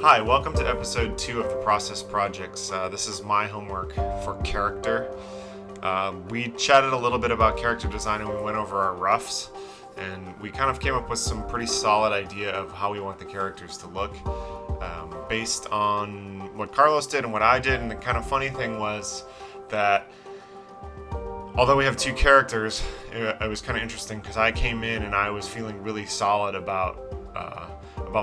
Hi, welcome to episode 2 of the Process Projects. This is my homework for character. We chatted a little bit about character design and we went over our roughs, and we kind of came up with some pretty solid idea of how we want the characters to look based on what Carlos did and what I did. And the kind of funny thing was that although we have two characters, it was kind of interesting because I came in and I was feeling really solid about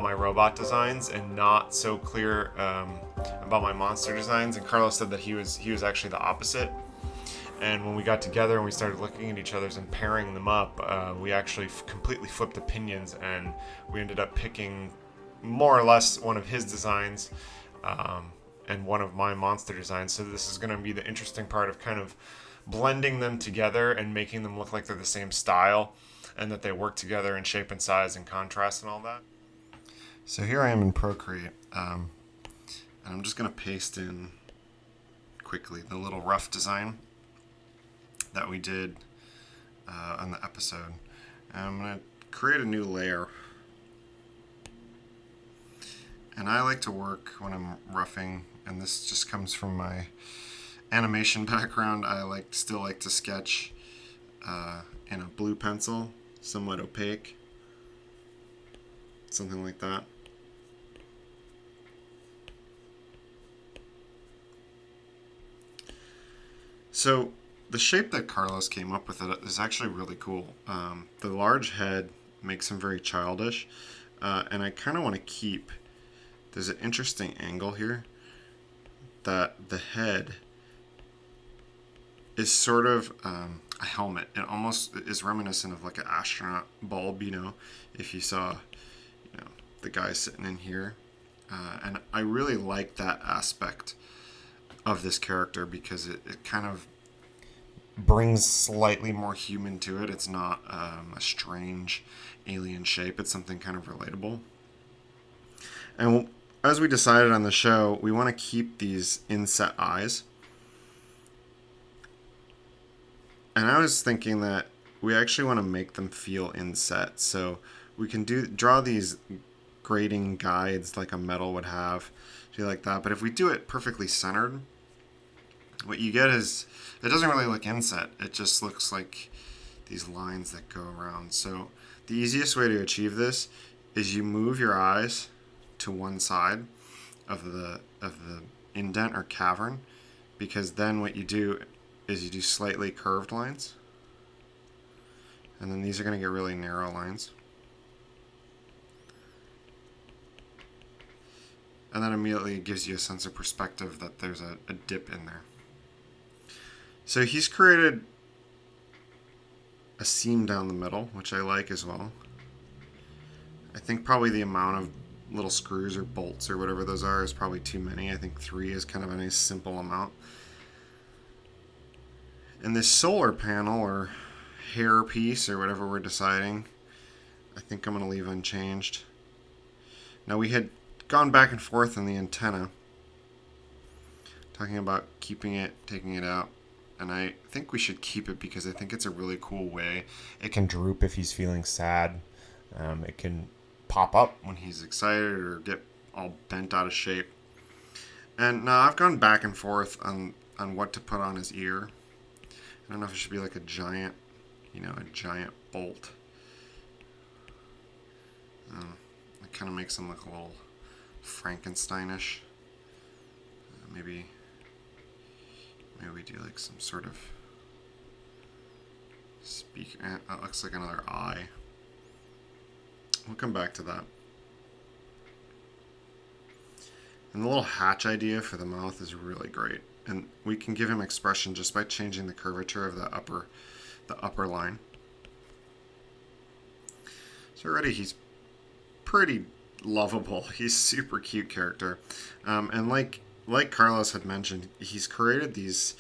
my robot designs and not so clear about my monster designs. And Carlos said that he was actually the opposite. And when we got together and we started looking at each other's and pairing them up, we actually completely flipped opinions, and we ended up picking more or less one of his designs and one of my monster designs. So this is going to be the interesting part of kind of blending them together and making them look like they're the same style and that they work together in shape and size and contrast and all that. So here I am in Procreate, and I'm just going to paste in quickly the little rough design that we did on the episode. And I'm going to create a new layer. And I like to work when I'm roughing, and this just comes from my animation background. I still like to sketch in a blue pencil, somewhat opaque, something like that. So the shape that Carlos came up with is actually really cool. The large head makes him very childish, and I kind of want to keep. There's an interesting angle here that the head is sort of a helmet. It almost is reminiscent of like an astronaut bulb, if you saw, the guy sitting in here. And I really like that aspect of this character because it kind of brings slightly more human to it. It's not a strange alien shape. It's something kind of relatable. And as we decided on the show, we want to keep these inset eyes. And I was thinking that we actually want to make them feel inset. So we can draw these grading guides like a metal would have, do like that. But if we do it perfectly centered, what you get is, it doesn't really look inset. It just looks like these lines that go around. So the easiest way to achieve this is you move your eyes to one side of the indent or cavern, because then what you do is you do slightly curved lines, and then these are going to get really narrow lines. And then immediately it gives you a sense of perspective that there's a dip in there. So he's created a seam down the middle, which I like as well. I think probably the amount of little screws or bolts or whatever those are is probably too many. I think 3 is kind of a nice simple amount. And this solar panel or hair piece or whatever we're deciding, I think I'm going to leave unchanged. Now we had gone back and forth on the antenna, talking about keeping it, taking it out. And I think we should keep it because I think it's a really cool way. It can droop if he's feeling sad. It can pop up when he's excited or get all bent out of shape. And now I've gone back and forth on what to put on his ear. I don't know if it should be like a giant bolt. It kind of makes him look a little Frankensteinish. Maybe we do like some sort of speaker. That looks like another eye. We'll come back to that. And the little hatch idea for the mouth is really great. And we can give him expression just by changing the curvature of the upper line. So already he's pretty lovable. He's super cute character. And like Carlos had mentioned, he's created these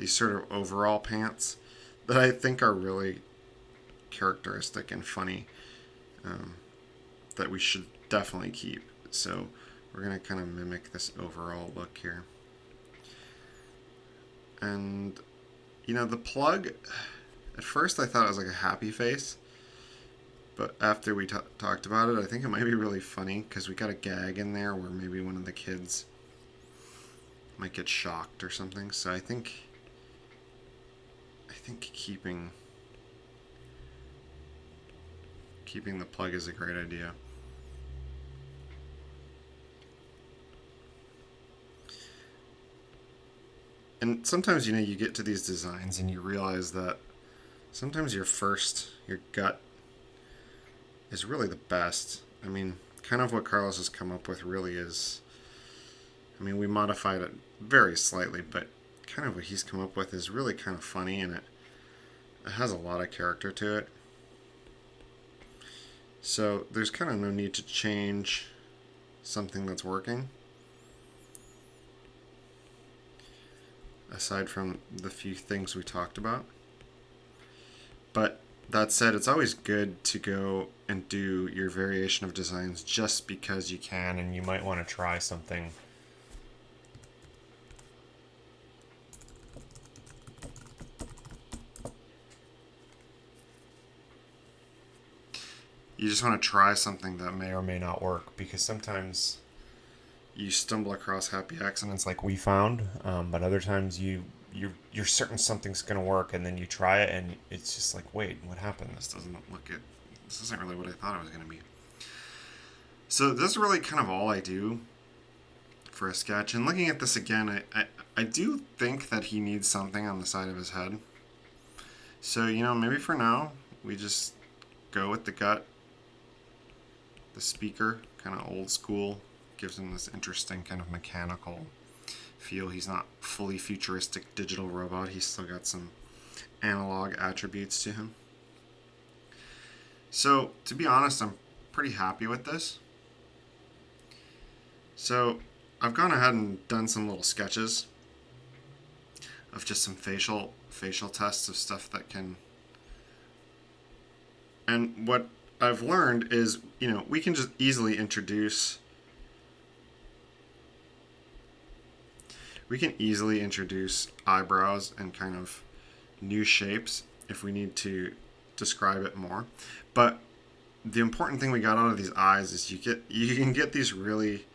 sort of overall pants that I think are really characteristic and funny, that we should definitely keep. So we're going to kind of mimic this overall look here. And, the plug, at first I thought it was like a happy face, But after we talked about it, I think it might be really funny because we got a gag in there where maybe one of the kids might get shocked or something. So I think keeping the plug is a great idea. And sometimes, you get to these designs and you realize that sometimes your gut is really the best. I mean, kind of what Carlos has come up with really is, we modified it very slightly, but kind of what he's come up with is really kind of funny, and it has a lot of character to it. So there's kind of no need to change something that's working, aside from the few things we talked about. But that said, it's always good to go and do your variation of designs just because you can, and you might want to try something. You just want to try something that may or may not work, because sometimes you stumble across happy accidents like we found, but other times you're certain something's going to work, and then you try it and it's just like, wait, what happened? This isn't really what I thought it was going to be. So this is really kind of all I do for a sketch. And looking at this again, I do think that he needs something on the side of his head. So, maybe for now we just go with the gut. The speaker, kind of old school, gives him this interesting kind of mechanical feel. He's not fully futuristic digital robot. He's still got some analog attributes to him. So, to be honest, I'm pretty happy with this. So, I've gone ahead and done some little sketches of just some facial tests of stuff that can... And what I've learned is, we can just easily introduce eyebrows and kind of new shapes if we need to describe it more. But the important thing we got out of these eyes is you can get these really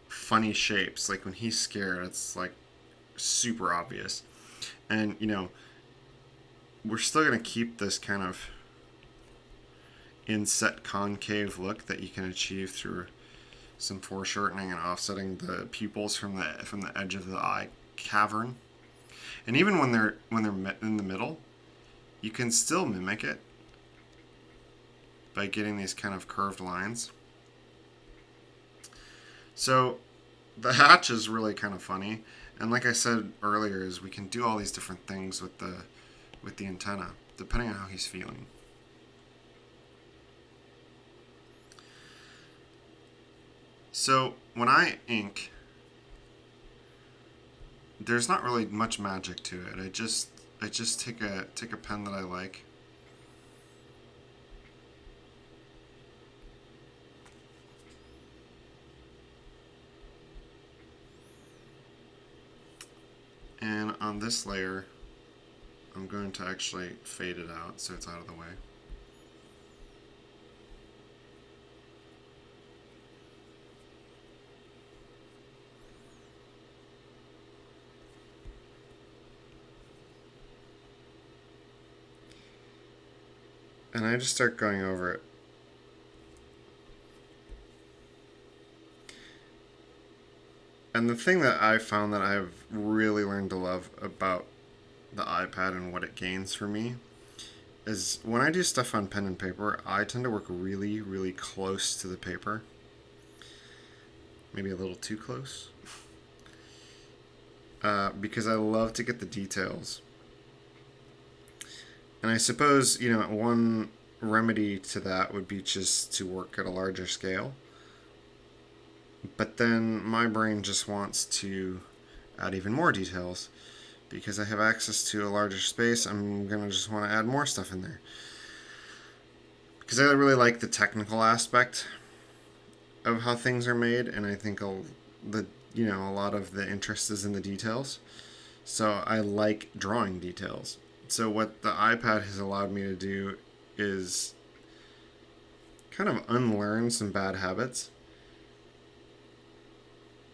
funny shapes. Like when he's scared, it's like super obvious. And, we're still going to keep this kind of inset concave look that you can achieve through some foreshortening and offsetting the pupils from the edge of the eye cavern. And even when they're in the middle, you can still mimic it by getting these kind of curved lines. So the hatch is really kind of funny, and like I said earlier, is we can do all these different things with the antenna depending on how he's feeling. So when I ink, there's not really much magic to it. I just take a pen that I like, and on this layer I'm going to actually fade it out so it's out of the way. And I just start going over it. And the thing that I found that I've really learned to love about the iPad and what it gains for me is when I do stuff on pen and paper, I tend to work really, really close to the paper. Maybe a little too close. Because I love to get the details. And I suppose, one remedy to that would be just to work at a larger scale. But then my brain just wants to add even more details. Because I have access to a larger space, I'm going to just want to add more stuff in there. Because I really like the technical aspect of how things are made, and I think a lot of the interest is in the details. So I like drawing details. So what the iPad has allowed me to do is kind of unlearn some bad habits.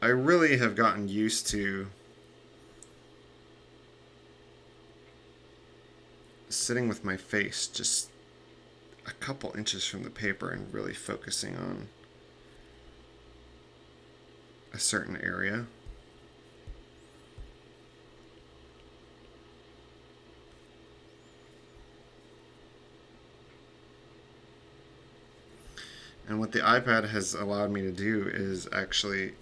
I really have gotten used to sitting with my face just a couple inches from the paper and really focusing on a certain area. And what the iPad has allowed me to do is actually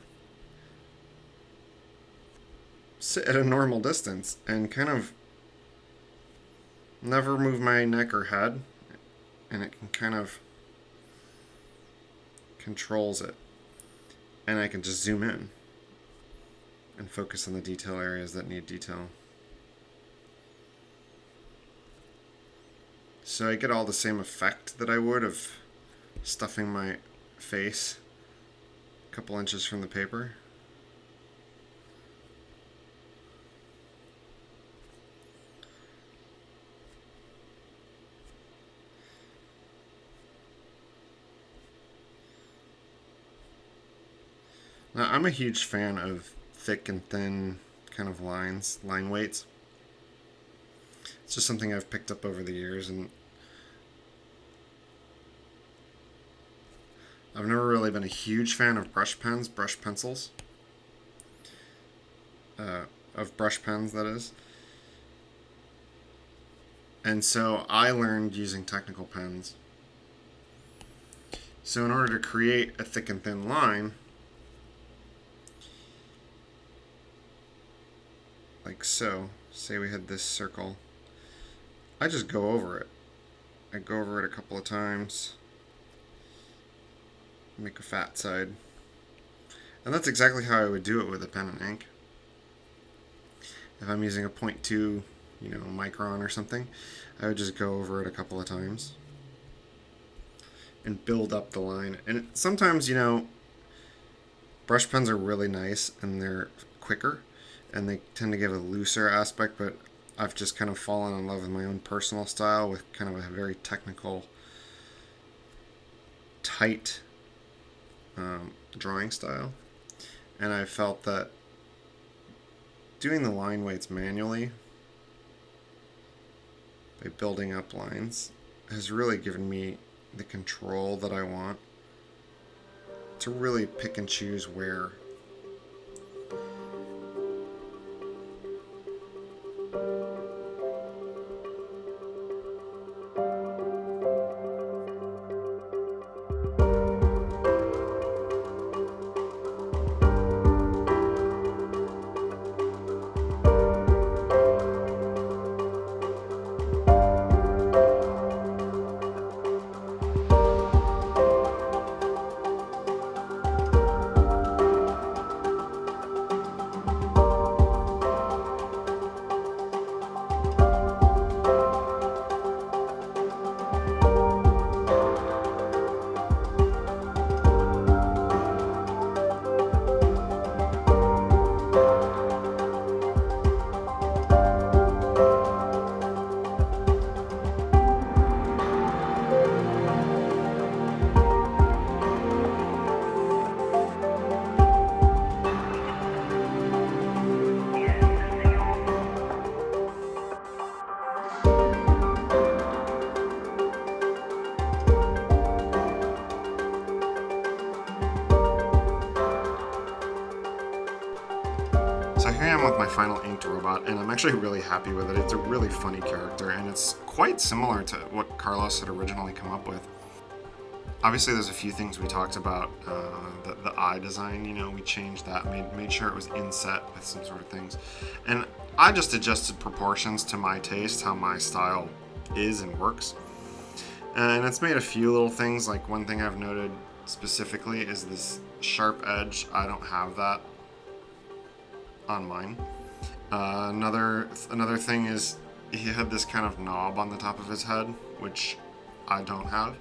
sit at a normal distance and kind of never move my neck or head, and it can kind of controls it, and I can just zoom in and focus on the detail areas that need detail. So I get all the same effect that I would of stuffing my face a couple inches from the paper. Now, I'm a huge fan of thick and thin kind of line weights. It's just something I've picked up over the years, and I've never really been a huge fan of brush pencils, of brush pens, that is. And so I learned using technical pens. So in order to create a thick and thin line, like so, say we had this circle, I just go over it. I go over it a couple of times, make a fat side. And that's exactly how I would do it with a pen and ink. If I'm using a 0.2, micron or something, I would just go over it a couple of times and build up the line. And sometimes, brush pens are really nice and they're quicker and they tend to give a looser aspect, but I've just kind of fallen in love with my own personal style with kind of a very technical, tight drawing style. And I felt that doing the line weights manually by building up lines has really given me the control that I want to really pick and choose where So here I am with my final inked robot, and I'm actually really happy with it. It's a really funny character, and it's quite similar to what Carlos had originally come up with. Obviously, there's a few things we talked about. The eye design, we changed that, made sure it was inset with some sort of things. And I just adjusted proportions to my taste, how my style is and works. And it's made a few little things. Like, one thing I've noted specifically is this sharp edge. I don't have that on mine. Another thing is he had this kind of knob on the top of his head, which I don't have.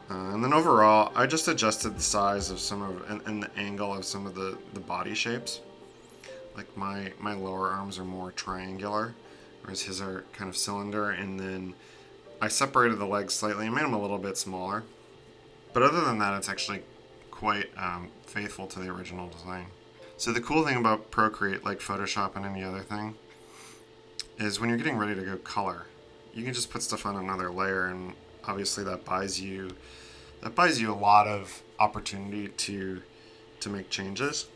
And then overall, I just adjusted the size of some of and the angle of some of the body shapes. Like my lower arms are more triangular, whereas his are kind of cylinder. And then I separated the legs slightly and made them a little bit smaller. But other than that, it's actually quite faithful to the original design. So the cool thing about Procreate, like Photoshop and any other thing, is when you're getting ready to go color, you can just put stuff on another layer, and obviously that buys you a lot of opportunity to make changes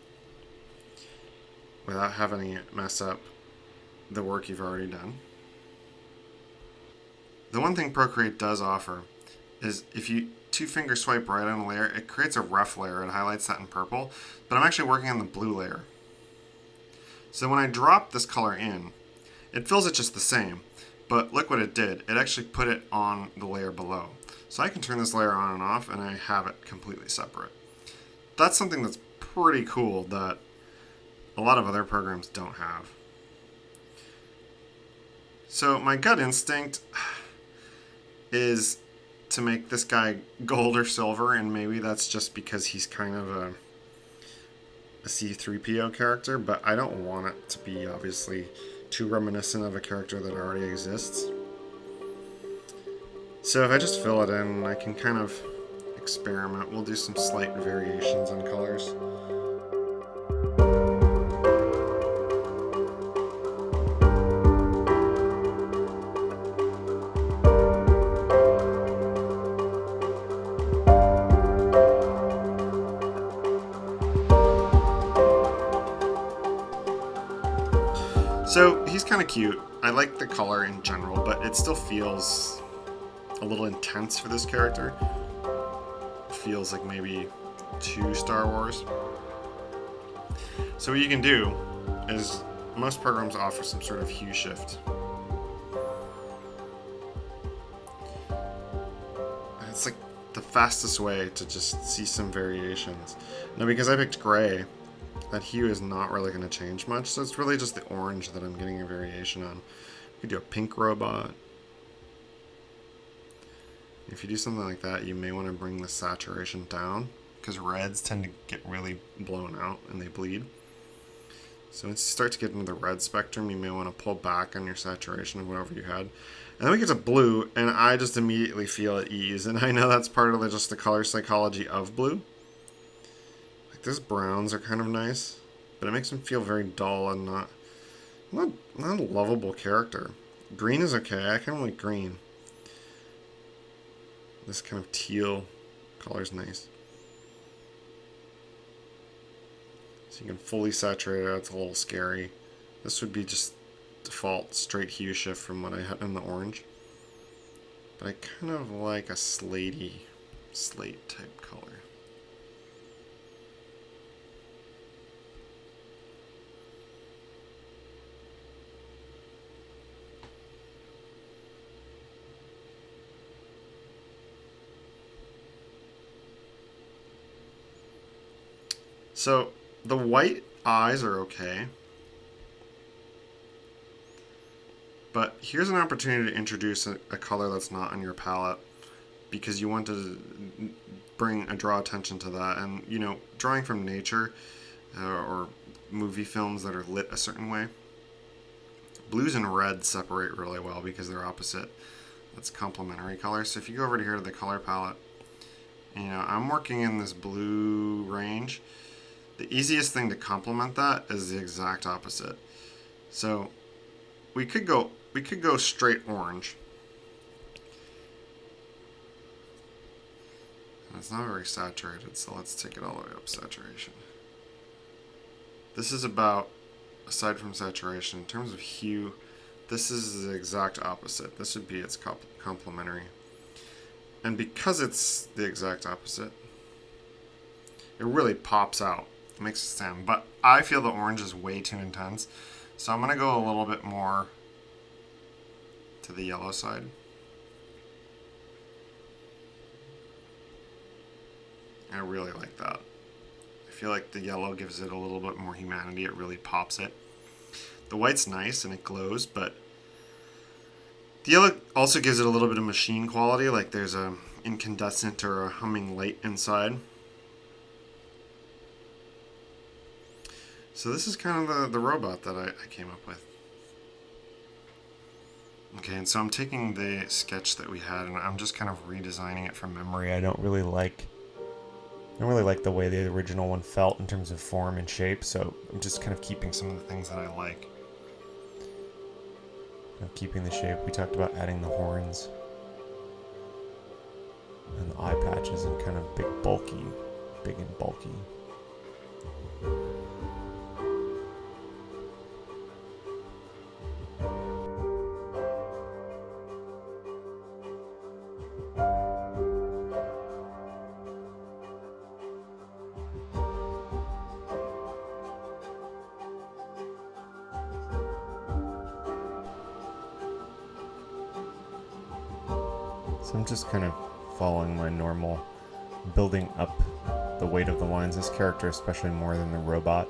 without having it mess up the work you've already done. The one thing Procreate does offer is if you two-finger swipe right on a layer, it creates a rough layer. It highlights that in purple, but I'm actually working on the blue layer. So when I drop this color in, it fills it just the same, but look what it did. It actually put it on the layer below. So I can turn this layer on and off, and I have it completely separate. That's something that's pretty cool that a lot of other programs don't have. So my gut instinct is to make this guy gold or silver, and maybe that's just because he's kind of a C-3PO character, but I don't want it to be obviously too reminiscent of a character that already exists. So if I just fill it in, I can kind of experiment. We'll do some slight variations on colors. So he's kind of cute. I like the color in general, but it still feels a little intense for this character. It feels like maybe too Star Wars. So what you can do is most programs offer some sort of hue shift. It's like the fastest way to just see some variations. Now because I picked gray, that hue is not really going to change much, so it's really just the orange that I'm getting a variation on. You could do a pink robot. If you do something like that, you may want to bring the saturation down, because reds tend to get really blown out and they bleed. So once you start to get into the red spectrum, you may want to pull back on your saturation of whatever you had. And then we get to blue, and I just immediately feel at ease, and I know that's part of just the color psychology of blue. These browns are kind of nice, but it makes them feel very dull and not a lovable character. Green is okay. I kind of like green. This kind of teal color is nice. So you can fully saturate it. It's a little scary. This would be just default straight hue shift from what I had in the orange. But I kind of like a slate type color. So the white eyes are okay, but here's an opportunity to introduce a color that's not on your palette, because you want to draw attention to that. And you know, drawing from nature or movie films that are lit a certain way, blues and reds separate really well because they're opposite. That's complementary colors. So if you go over to here to the color palette, you know, I'm working in this blue range. The easiest thing to complement that is the exact opposite. So we could go straight orange. And it's not very saturated, so let's take it all the way up saturation. This is about, aside from saturation, in terms of hue, this is the exact opposite. This would be its complementary. And because it's the exact opposite, it really pops out. It makes it stand. But I feel the orange is way too intense, so I'm going to go a little bit more to the yellow side. I really like that. I feel like the yellow gives it a little bit more humanity. It really pops it. The white's nice and it glows, but the yellow also gives it a little bit of machine quality, like there's a incandescent or a humming light inside. So this is kind of the robot that I came up with. Okay, and so I'm taking the sketch that we had and I'm just kind of redesigning it from memory. I don't really like the way the original one felt in terms of form and shape, so I'm just kind of keeping some of the things that I like. I'm keeping the shape. We talked about adding the horns and the eye patches and kind of big and bulky. So I'm just kind of following my normal, building up the weight of the lines. This character especially more than the robot.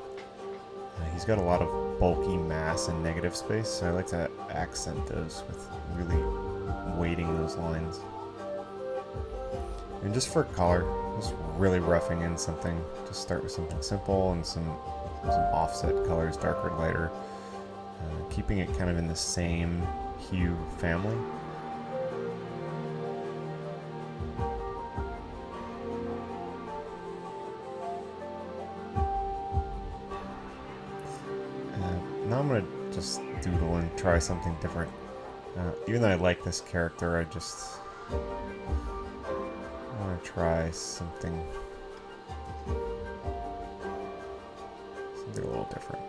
He's got a lot of bulky mass and negative space, so I like to accent those with really weighting those lines. And just for color, just really roughing in something. Just start with something simple and some offset colors, darker, lighter. Keeping it kind of in the same hue family. Now I'm going to just doodle and try something different. Even though I like this character, I want to try something a little different.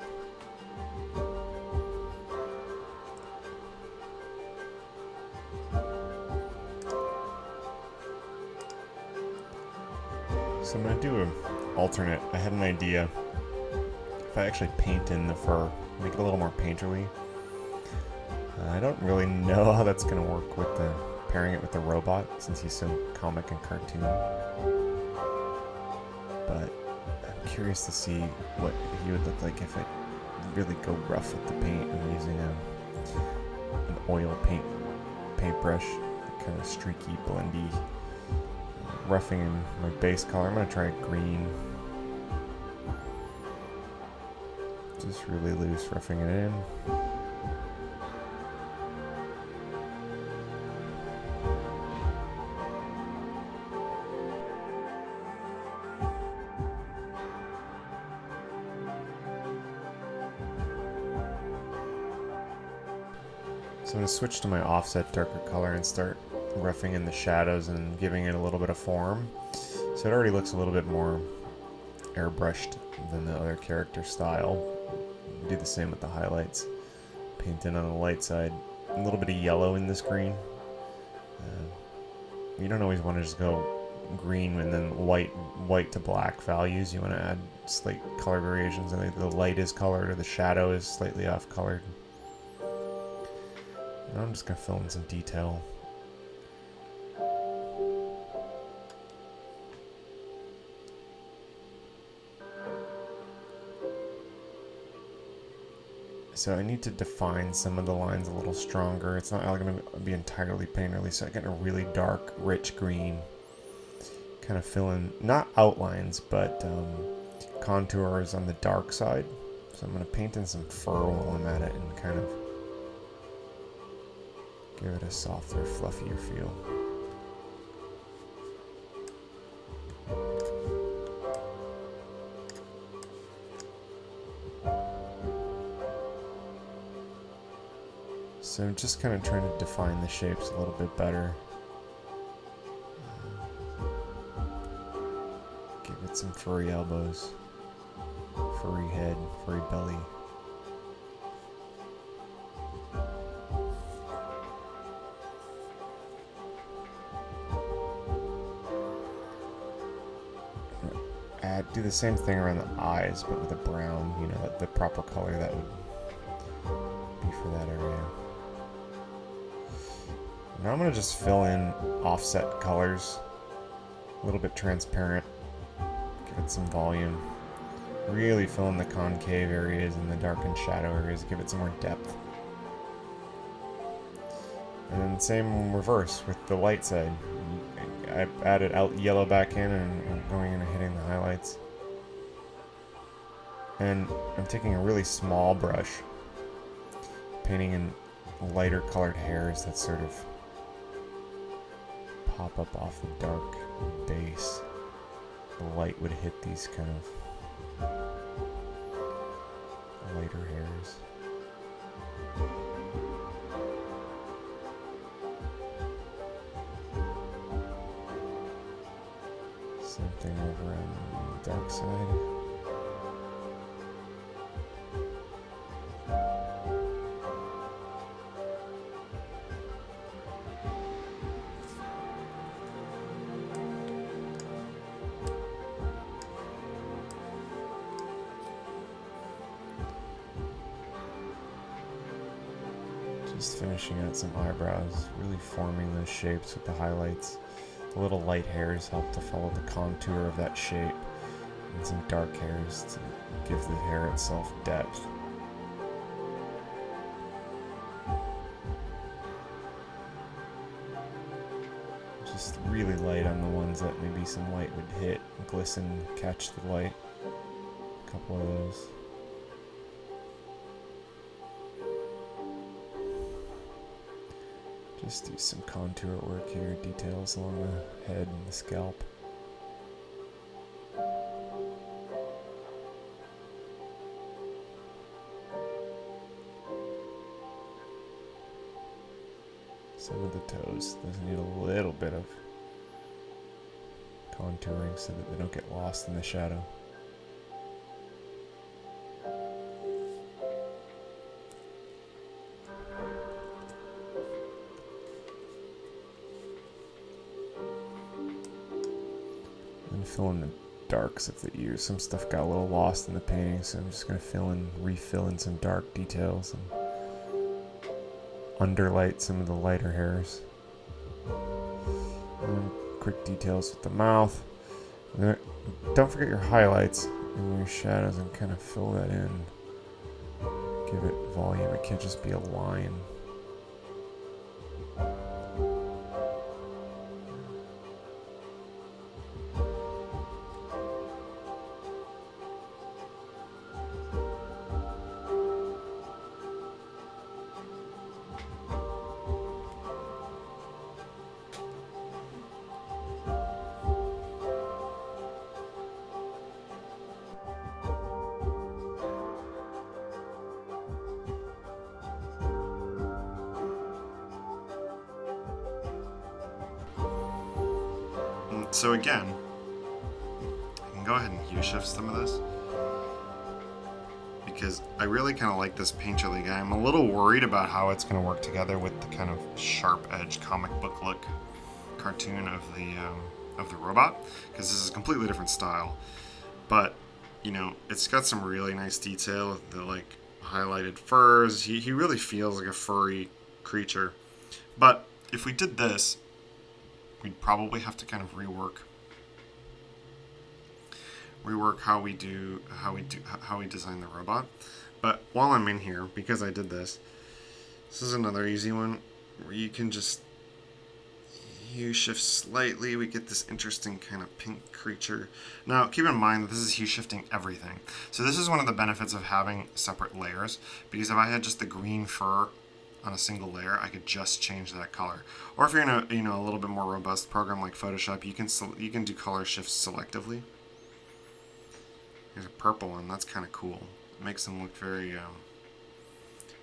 So I'm going to do an alternate. I had an idea. If I actually paint in the fur, make it a little more painterly. I don't really know how that's going to work with pairing it with the robot, since he's so comic and cartoon. But I'm curious to see what he would look like if I really go rough with the paint. I'm using an oil paintbrush, kind of streaky, blendy. Roughing in my base color. I'm going to try green. Just really loose, roughing it in. So I'm going to switch to my offset darker color and start roughing in the shadows and giving it a little bit of form. So it already looks a little bit more airbrushed than the other character style. Do the same with the highlights. Paint in on the light side. A little bit of yellow in this green. You don't always want to just go green and then white to black values. You want to add slight color variations. I think the light is colored or the shadow is slightly off colored. Now I'm just going to fill in some detail. So I need to define some of the lines a little stronger. It's not going to be entirely painterly, so I get a really dark, rich green. Kind of fill in, not outlines, but contours on the dark side. So I'm going to paint in some fur while I'm at it and kind of give it a softer, fluffier feel. So I'm just kind of trying to define the shapes a little bit better. Give it some furry elbows, furry head, furry belly. Do the same thing around the eyes, but with a brown, you know, the proper color that would be for that area. Now I'm going to just fill in offset colors, a little bit transparent, give it some volume, really fill in the concave areas and the darkened shadow areas, give it some more depth. And then same reverse with the light side. I added out yellow back in and I'm going in and hitting the highlights. And I'm taking a really small brush, painting in lighter colored hairs that sort of pop up off the dark base. The light would hit these kind of lighter hairs. Something over on the dark side. Just finishing out some eyebrows, really forming those shapes with the highlights. The little light hairs help to follow the contour of that shape, and some dark hairs to give the hair itself depth. Just really light on the ones that maybe some light would hit, glisten, catch the light. A couple of those. Just do some contour work here, details along the head and the scalp. Some of the toes, those need a little bit of contouring so that they don't get lost in the shadow. And fill in the darks of the ears. Some stuff got a little lost in the painting, so I'm just going to refill in some dark details and underlight some of the lighter hairs. And then quick details with the mouth. And then, don't forget your highlights and your shadows and kind of fill that in. Give it volume. It can't just be a line. So again, I can go ahead and hue shift some of this because I really kind of like this painterly guy. I'm a little worried about how it's going to work together with the kind of sharp edge comic book look cartoon of the robot, because this is a completely different style. But you know, it's got some really nice detail. The like highlighted furs. He really feels like a furry creature. But if we did this, we'd probably have to kind of rework how we design the robot. But while I'm in here, because I did this is another easy one where you can just hue shift slightly. We get this interesting kind of pink creature. Now keep in mind that this is hue shifting everything. So this is one of the benefits of having separate layers, because if I had just the green fur on a single layer, I could just change that color. Or if you're in a a little bit more robust program like Photoshop, you can do color shifts selectively. There's a purple one. That's kind of cool. It makes them look very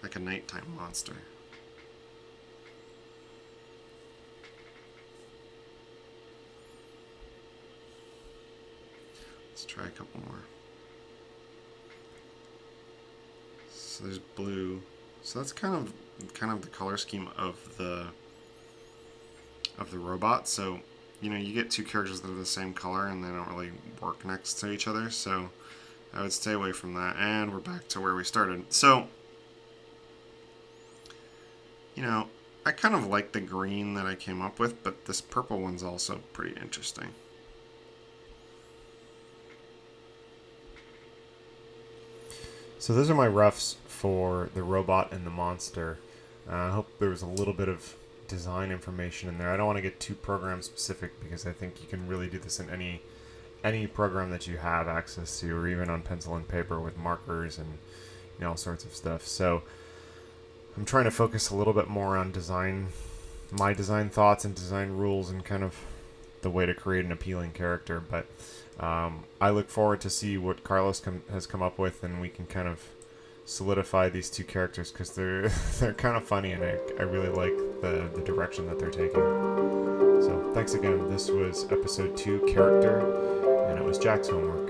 like a nighttime monster. Let's try a couple more. So there's blue. So that's kind of the color scheme of the robot. So you get two characters that are the same color and they don't really work next to each other. So I would stay away from that. And we're back to where we started. So I kind of like the green that I came up with, but this purple one's also pretty interesting. So those are my roughs for the robot and the monster. I hope there was a little bit of design information in there. I don't want to get too program specific because I think you can really do this in any program that you have access to, or even on pencil and paper with markers and all sorts of stuff. So I'm trying to focus a little bit more on design, my design thoughts and design rules, and kind of the way to create an appealing character. But I look forward to see what Carlos has come up with, and we can kind of solidify these two characters, because they're kind of funny, and I really like the direction that they're taking. So thanks again. This was episode 2, Character, and it was Jack's homework.